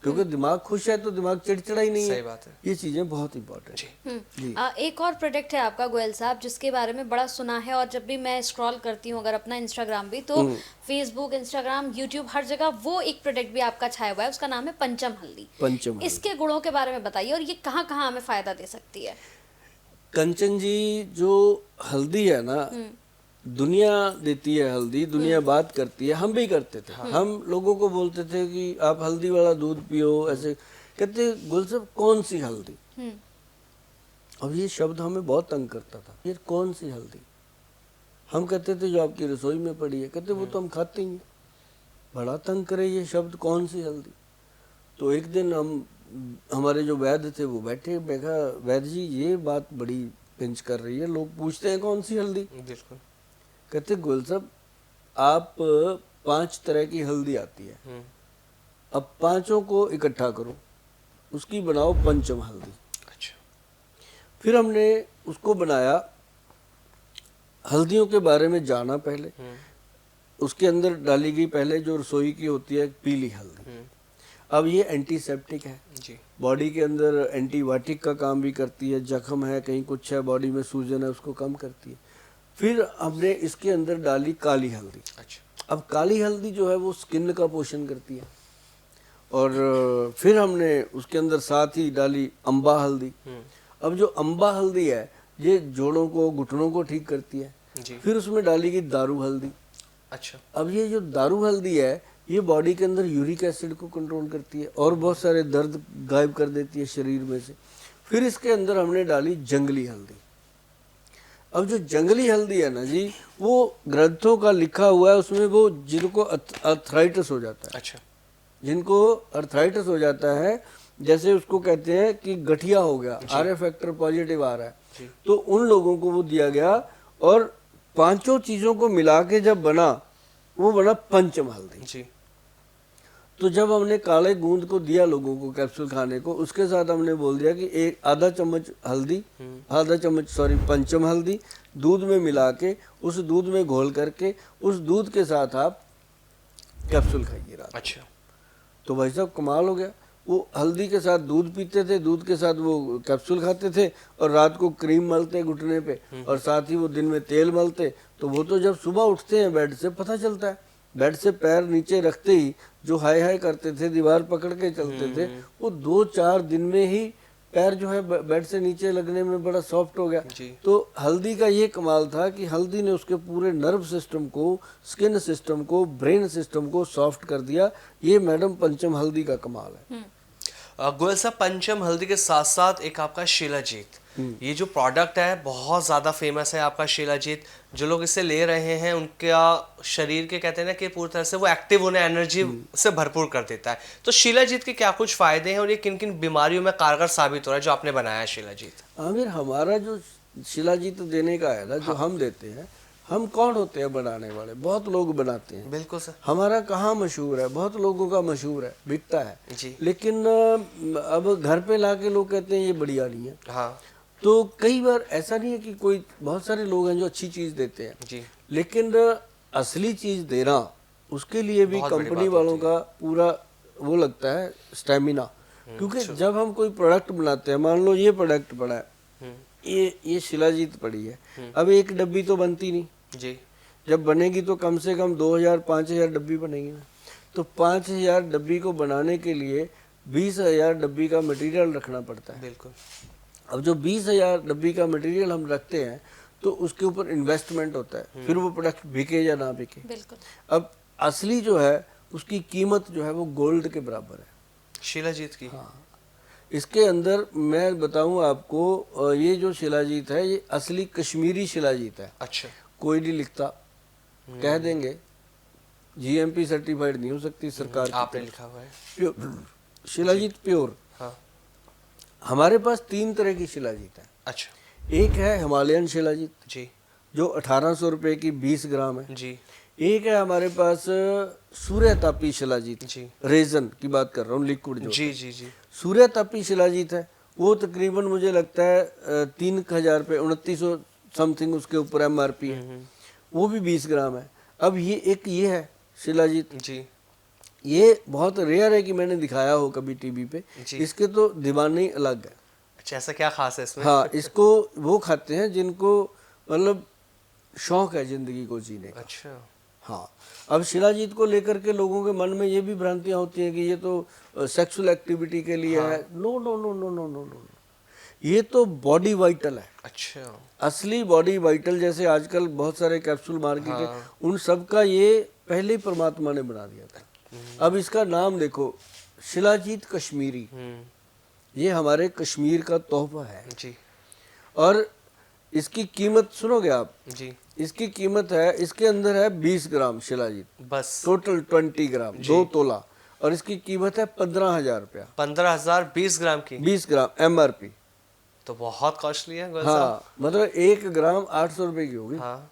क्योंकि दिमाग खुश है तो दिमाग चिड़चिड़ा ही नहीं सही है। बात है। ये चीज़ें बहुत इंपॉर्टेंट है जी। एक और प्रोडक्ट है आपका गोयल साहब, जिसके बारे में बड़ा सुना है, और जब भी मैं स्क्रॉल करती हूँ अगर अपना इंस्टाग्राम भी, तो फेसबुक, इंस्टाग्राम, यूट्यूब, हर जगह वो एक प्रोडक्ट भी आपका छाया हुआ है, उसका नाम है पंचम हल्दी। पंचम हल्दी। इसके गुणों के बारे में बताइए, और ये कहाँ कहाँ हमें फायदा दे सकती है? कंचन जी, जो हल्दी है ना, दुनिया देती है हल्दी, दुनिया बात करती है, हम भी करते थे। हम लोगों को बोलते थे कि आप हल्दी वाला दूध पियो, ऐसे कहते, गुल साहब कौन सी हल्दी? अब ये शब्द हमें बहुत तंग करता था, ये कौन सी हल्दी? हम कहते थे जो आपकी रसोई में पड़ी है। कहते वो तो हम खाते ही हैं। बड़ा तंग करे ये शब्द, कौन सी हल्दी? तो एक दिन हमारे जो वैद्य थे वो बैठे, मैं कहा वैद्य जी ये बात बड़ी पिंच कर रही है, लोग पूछते हैं कौन सी हल्दी। बिल्कुल। कहते गोयल साहब, आप 5 तरह की हल्दी आती है, अब 5 को इकट्ठा करो, उसकी बनाओ पंचम हल्दी। अच्छा। फिर हमने उसको बनाया, हल्दियों के बारे में जाना पहले, उसके अंदर डाली गई पहले जो रसोई की होती है पीली हल्दी। अब ये एंटीसेप्टिक है जी। बॉडी के अंदर, एंटीबायोटिक का काम भी करती है, जख्म है, कहीं कुछ है, बॉडी में सूजन है, उसको कम करती है। फिर हमने इसके अंदर डाली काली हल्दी। अच्छा। अब काली हल्दी जो है वो स्किन का पोषण करती है। और फिर हमने उसके अंदर साथ ही डाली अम्बा हल्दी। अब जो अम्बा हल्दी है ये जोड़ों को, घुटनों को ठीक करती है। जी। फिर उसमें डाली गई दारू हल्दी। अच्छा। अब ये जो दारू हल्दी है ये बॉडी के अंदर यूरिक एसिड को कंट्रोल करती है और बहुत सारे दर्द गायब कर देती है शरीर में से। फिर इसके अंदर हमने डाली जंगली हल्दी। अब जो जंगली हल्दी है ना जी, वो ग्रंथों का लिखा हुआ है उसमें, वो जिनको अर्थराइटिस हो जाता है, अच्छा। जिनको अर्थराइटिस हो जाता है, जैसे उसको कहते हैं कि गठिया हो गया, आर फैक्टर पॉजिटिव आ रहा है, तो उन लोगों को वो दिया गया। और 5 चीजों को मिला के जब बना, वो बना पंचम हल्दी जी। तो जब हमने काले गूंद को दिया लोगों को कैप्सूल खाने को, उसके साथ हमने बोल दिया कि एक आधा चम्मच हल्दी, आधा चम्मच पंचम हल्दी दूध में मिला के, उस दूध में घोल करके, उस दूध के साथ आप कैप्सूल खाइए रात। अच्छा। तो भाई साहब कमाल हो गया, वो हल्दी के साथ दूध पीते थे, दूध के साथ वो कैप्सूल खाते थे, और रात को क्रीम मलते घुटने पे, और साथ ही वो दिन में तेल मलते। तो वो तो जब सुबह उठते हैं बेड से पता चलता है, बेड से पैर नीचे रखते ही जो हाय हाय करते थे, दीवार पकड़ के चलते थे, वो 2-4 दिन में ही पैर जो है बेड से नीचे लगने में बड़ा सॉफ्ट हो गया। तो हल्दी का ये कमाल था कि हल्दी ने उसके पूरे नर्व सिस्टम को, स्किन सिस्टम को, ब्रेन सिस्टम को सॉफ्ट कर दिया। ये मैडम पंचम हल्दी का कमाल है। गोयल साहब, पंचम हल्दी के साथ साथ एक आपका शिलाजीत, ये जो प्रोडक्ट है बहुत ज़्यादा फेमस है आपका शिलाजीत। जो लोग इसे ले रहे हैं उनका शरीर के कहते हैं ना कि पूरी तरह से वो एक्टिव होने, एनर्जी से भरपूर कर देता है। तो शिलाजीत के क्या कुछ फायदे हैं और ये किन किन बीमारियों में कारगर साबित हो रहा है जो आपने बनाया है शिलाजीत? आमिर, हमारा जो शिलाजीत देने का है ना, जो हम देते हैं, हम कौन होते हैं बनाने वाले? बहुत लोग बनाते हैं। बिल्कुल सर। हमारा कहाँ मशहूर है? बहुत लोगों का मशहूर है, बिकता है जी। लेकिन अब घर पे लाके लोग कहते हैं ये बढ़िया नहीं है। हाँ। तो कई बार ऐसा नहीं है कि कोई, बहुत सारे लोग हैं जो अच्छी चीज देते हैं जी। लेकिन असली चीज देना, उसके लिए भी कंपनी वालों का पूरा वो लगता है स्टेमिना। क्योंकि जब हम कोई प्रोडक्ट बनाते हैं, मान लो ये प्रोडक्ट पड़ा है, ये शिलाजीत पड़ी है, अब एक डब्बी तो बनती नहीं जी। जब बनेगी तो कम से कम 2000-5000 डब्बी बनेगी ना। तो 5000 डब्बी को बनाने के लिए 20,000 डब्बी का मटेरियल रखना पड़ता है। बिल्कुल। अब जो 20,000 डब्बी का मटेरियल हम रखते हैं तो उसके ऊपर इन्वेस्टमेंट होता है, फिर वो प्रोडक्ट बिके या ना बिके। बिल्कुल। अब असली जो है उसकी कीमत जो है वो गोल्ड के बराबर है, शिलाजीत की। हाँ। इसके अंदर मैं बताऊं आपको, ये जो शिलाजीत है ये असली कश्मीरी शिलाजीत है। अच्छा। कोई नहीं लिखता, कह देंगे जीएमपी सर्टिफाइड नहीं हो सकती सरकार की आपने तरफ। लिखा हुआ है। Pure shilajit, pure. हाँ। हमारे पास 3 तरह की शिलाजीत है। अच्छा। एक है हिमालयन शिलाजीत जी जो 1800 रुपये की 20 ग्राम है। जी एक है हमारे पास सूर्य तापी शिलाजीत, जी रेजन की बात कर रहा हूँ, लिक्विड जो जी जी जी। सूर्य तापी शिलाजीत है वो तकरीबन मुझे लगता है 3000 रुपये, 2900 समथिंग उसके ऊपर MRP है। वो भी 20 ग्राम है। अब ये है शिलाजीत, जी ये बहुत रेयर है कि मैंने दिखाया हो कभी टीवी पे। जी। इसके तो दीवाने ही अलग है। अच्छा, ऐसा क्या खास है इसमें? हाँ, इसको वो खाते हैं जिनको मतलब शौक है जिंदगी को जीने का। अच्छा। हाँ, अब शिलाजीत को लेकर के लोगों के मन में ये भी भ्रांतियां होती हैं कि ये तो सेक्सुअल एक्टिविटी के लिए है। No no no no no no no, ये तो बॉडी वाइटल है। अच्छा। असली बॉडी वाइटल, जैसे आजकल बहुत सारे कैप्सूल मार्केट है, उन सब का ये पहले ही परमात्मा ने बना दिया था। अब इसका नाम देखो, शिलाजीत कश्मीरी, ये हमारे कश्मीर का तोहफा है जी और इसकी कीमत सुनोगे आप? जी। इसकी कीमत है, इसके अंदर है 20 ग्राम शिलाजीत, बस टोटल 20 ग्राम, 2 तोला, और इसकी कीमत है 15,000 रुपया। 15,000 20 ग्राम की? 20 ग्राम MRP। तो बहुत कॉस्टली है गोयल हाँ, साहब। मतलब 1 ग्राम 800 रुपये की होगी, हाँ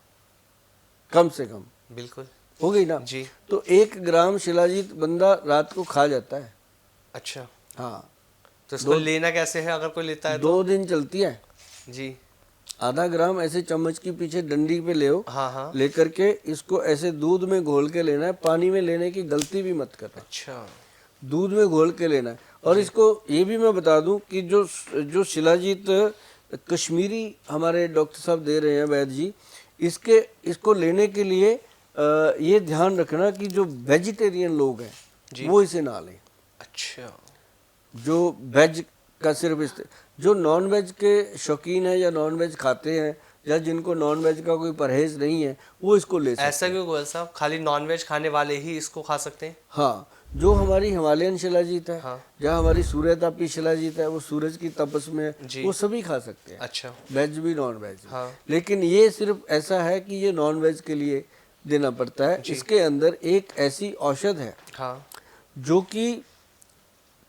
कम से कम बिल्कुल हो गई ना। जी। तो 1 ग्राम शिलाजीत बंदा रात को खा जाता है। अच्छा, हाँ, तो इसको लेना कैसे है अगर कोई लेता है 2 दिन चलती है। जी। आधा ग्राम ऐसे चम्मच की पीछे डंडी पे ले हाँ हाँ। लेकर के इसको ऐसे दूध में घोल के लेना है, पानी में लेने की गलती भी मत करना। अच्छा। दूध में घोल के लेना है। और इसको ये भी मैं बता दूं कि जो शिलाजीत कश्मीरी हमारे डॉक्टर साहब दे रहे हैं, वैद्य जी, इसको लेने के लिए ये ध्यान रखना कि जो वेजिटेरियन लोग हैं वो इसे ना लें। अच्छा। जो वेज का सिर्फ जो नॉन वेज के शौकीन है या नॉन वेज खाते हैं या जिनको नॉन वेज का कोई परहेज नहीं है वो इसको ले सकते हैं। ऐसा क्यों गोयल साहब, खाली नॉन वेज खाने वाले ही इसको खा सकते हैं? हाँ, जो हमारी हिमालयन शिलाजीत है, हाँ। या हमारी सूर्य तापी शिलाजीत है, वो सूरज की तपस में है, वो सभी खा सकते हैं। अच्छा। वेज भी नॉन वेज भी। हाँ। लेकिन ये सिर्फ ऐसा है कि ये नॉन वेज के लिए देना पड़ता है। इसके अंदर एक ऐसी औषध है हाँ जो कि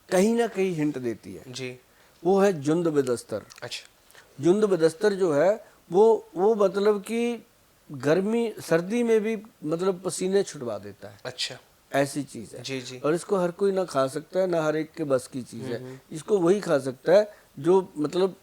कहीं ना कहीं हिंट देती है, जी। वो है जुंद बेदस्तर। अच्छा। जुंद बेदस्तर जो है वो मतलब कि गर्मी सर्दी में भी मतलब पसीने छुटवा देता है, अच्छा। ऐसी चीज है। जी जी। और इसको हर कोई ना खा सकता है, ना हर एक के बस की चीज है। इसको वही खा सकता है जो मतलब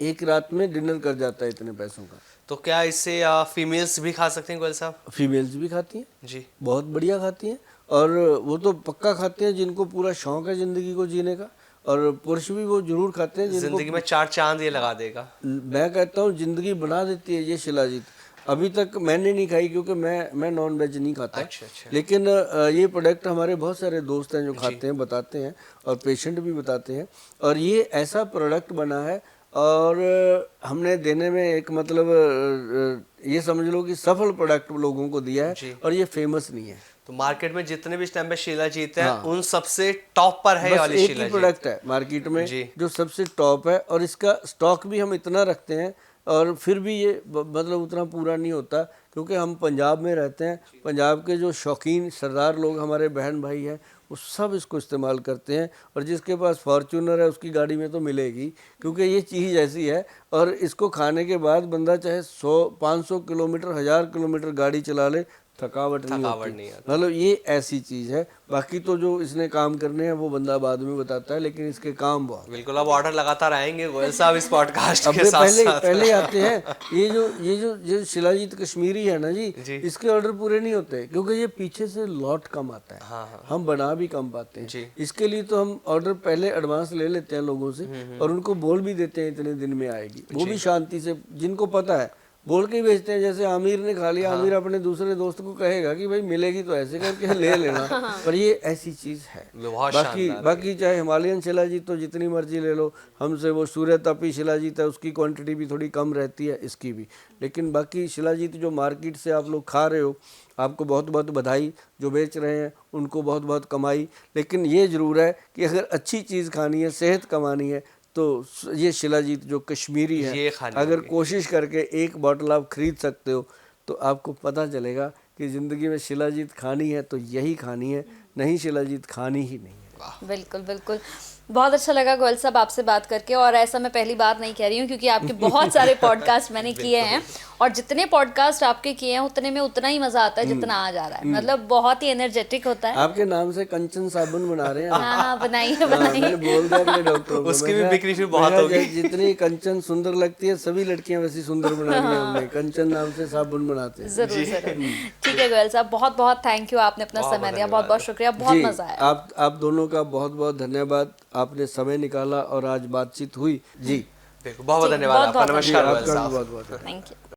एक रात में डिनर कर जाता है इतने पैसों का। तो क्या इससे फीमेल्स भी खा सकते हैं गोयल साहब? फीमेल्स भी खाती हैं जी। बहुत बढ़िया खाती हैं, और वो तो पक्का खाते हैं जिनको पूरा शौक है जिंदगी को जीने का, और पुरुष भी वो जरूर खाते हैं जिनको जिंदगी में 4 चांद ये लगा देगा। मैं कहता हूँ जिंदगी बना देती है ये शिलाजीत। अभी तक मैंने नहीं खाई क्योंकि मैं नॉन वेज नहीं खाता। अच्छा अच्छा। लेकिन ये प्रोडक्ट हमारे बहुत सारे दोस्त हैं जो खाते हैं, बताते हैं, और पेशेंट भी बताते हैं। और ये ऐसा प्रोडक्ट बना है और हमने देने में एक मतलब ये समझ लो कि सफल प्रोडक्ट लोगों को दिया है, और ये फेमस नहीं है। तो मार्केट में जितने भी इस टाइम पे शिलाजीत है उन सबसे टॉप पर है बस वाली एक ही शिलाजीत। प्रोडक्ट है मार्केट में जी। जो सबसे टॉप है, और इसका स्टॉक भी हम इतना रखते हैं, और फिर भी ये मतलब उतना पूरा नहीं होता क्योंकि हम पंजाब में रहते हैं। पंजाब के जो शौकीन सरदार लोग हमारे बहन भाई हैं वो सब इसको इस्तेमाल करते हैं, और जिसके पास फॉर्च्यूनर है उसकी गाड़ी में तो मिलेगी, क्योंकि ये चीज़ ऐसी है। और इसको खाने के बाद बंदा चाहे 100-500 किलोमीटर 1000 किलोमीटर गाड़ी चला ले, थकावट नहीं होती। मतलब ये ऐसी चीज़ है। बाकी तो जो इसने काम करने हैं वो बंदा बाद में बताता है, लेकिन इसके काम बहुत। बिल्कुल, अब ऑर्डर लगातार आएंगे गोयल साहब इस पॉडकास्ट के साथ पहले साथ। पहले आते हैं ये जो शिलाजीत कश्मीरी है ना जी, इसके ऑर्डर पूरे नहीं होते क्योंकि ये पीछे से लॉट कम आता है। हाँ। हम बना भी कम पाते हैं जी। इसके लिए तो हम ऑर्डर पहले एडवांस ले लेते हैं लोगों से, और उनको बोल भी देते हैं इतने दिन में आएगी। वो भी शांति से, जिनको पता है बोल के ही भेजते हैं। जैसे आमिर ने खा लिया, आमिर अपने दूसरे दोस्त को कहेगा कि भाई मिलेगी तो ऐसे करके ले लेना। पर ये ऐसी चीज है। बाकी चाहे हिमालयन शिलाजीत तो जितनी मर्जी ले लो हमसे, वो सूर्य तापी शिलाजीत है उसकी क्वांटिटी भी थोड़ी कम रहती है, इसकी भी। लेकिन बाकी शिलाजीत जो मार्केट से आप लोग खा रहे हो, आपको बहुत बहुत बधाई, जो बेच रहे हैं उनको बहुत बहुत कमाई। लेकिन ये ज़रूर है कि अगर अच्छी चीज़ खानी है, सेहत कमानी है, तो ये शिलाजीत जो कश्मीरी ये है, खानी अगर होगी। कोशिश करके एक बॉटल आप खरीद सकते हो तो आपको पता चलेगा कि ज़िंदगी में शिलाजीत खानी है तो यही खानी है, नहीं शिलाजीत खानी ही नहीं है। बिल्कुल बिल्कुल, बहुत अच्छा लगा गोयल साहब आपसे बात करके। और ऐसा मैं पहली बार नहीं कह रही हूँ, क्योंकि आपके बहुत सारे पॉडकास्ट मैंने किए हैं, और जितने पॉडकास्ट आपके किए हैं उतने में उतना ही मजा आता है जितना आज आ रहा है। मतलब बहुत ही एनर्जेटिक होता है। आपके नाम से कंचन साबुन बना रहे हैं। हाँ हाँ, बनाइए हाँ, मैंने बनाइए। बोल दिया अपने डॉक्टर को, उसकी मैं भी कहा- बिक्री फिर मैं बहुत कहा, होगी। जितनी कंचन सुंदर लगती है सभी लड़कियां वैसी सुंदर बना दी हमने, कंचन नाम से साबुन बनाते हैं। जरूर जरूर। ठीक है गोयल साहब, बहुत बहुत थैंक यू, आपने अपना समय दिया, बहुत बहुत शुक्रिया, बहुत जी, मजा आया। आप दोनों का बहुत बहुत धन्यवाद, आपने समय निकाला और आज बातचीत हुई जी। बिल्कुल, बहुत बहुत जी, धन्यवाद बहुत आपका। बहुत नमस्कार जी, गोयल आपका साहब। भी बहुत बहुत थैंक यू।